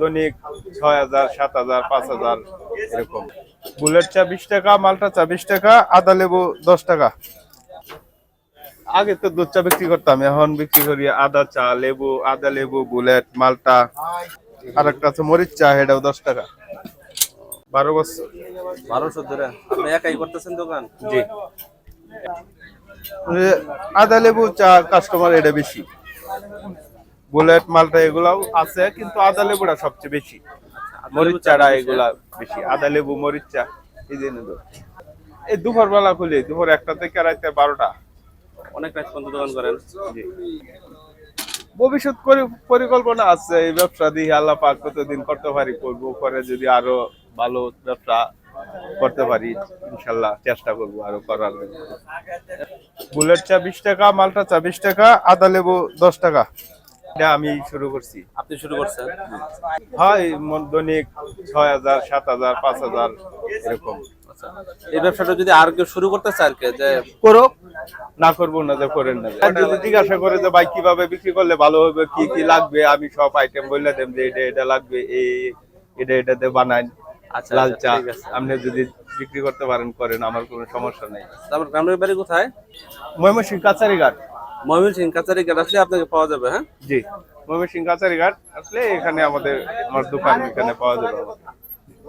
দৈনিক ৬,০০০, ৭,০০০, ৫,০০০ এরকম। বুলেট চা 20 টাকা, মালটা চা 20 টাকা, আদা লেবু 10 টাকা। আগে তো দুধ চা বিক্রি করতাম, এখন বিক্রি করি আদা চা, লেবু, আদা লেবু, বুলেট, মালটা। আর একটা আছে মরিচ চা, এটাও 10 টাকা। 12 বছর। 12 বছর ধরে আপনি একাই করতেছেন দোকান? জি। আদা লেবু চা কাস্টমার এটা বেশি। বুলেট, মালটা এগুলাও আছে, কিন্তু আদা লেবুটা সবচেয়ে বেশি। মরিচ চাটা এগুলা বেশি। আদা লেবু, মরিচ চা এই যে নেব। এই দুপুর বেলা খুলি, দুপুর 1টা থেকে রাতে 12টা। অনেক রাত পর্যন্ত দোকান করেন? জি। ভবিষ্যৎ পরিকল্পনা আছে, এই ব্যবসা দিয়ে আল্লাহ পাক কতদিন করতে পারি করবো, পরে যদি আরো ভালো ব্যবসা করতে পারি ইনশাল্লাহ চেষ্টা করবো আরো করার জন্য। বুলেট চা 20 টাকা, মালটা চা 20 টাকা, আদা লেবু 10 টাকা। এটা আমি শুরু করছি। আপনি শুরু করছেন? হয় দৈনিক 6,০০০, 7,০০০, 5,০০০ এরকম। আচ্ছা, এই ব্যবসাটা যদি আর কেউ শুরু করতে চায় আর কি, যে করো, না করবো না যে করেন না। আর যদি জিজ্ঞাসা করে যে ভাই কিভাবে বিক্রি করলে ভালো হবে, কি কি লাগবে, আমি সব আইটেম বলে দেব যে এটা এটা লাগবে, এটা এটাতে বানাই। আচ্ছা লাল চা ঠিক আছে। আপনি যদি বিক্রি করতে পারেন করেন, আমার কোনো সমস্যা নেই। তারপর গ্রামের বাড়ি কোথায়? ময়মনসিংহ কাছারিঘাট। ময়মনসিংহ কাছারিঘাট আসলে আপনাকে পাওয়া যাবে। হ্যাঁ, জি, ময়মনসিংহ কাছারিঘাট আসলে এখানে আমার দোকান এখানে পাওয়া যাবে।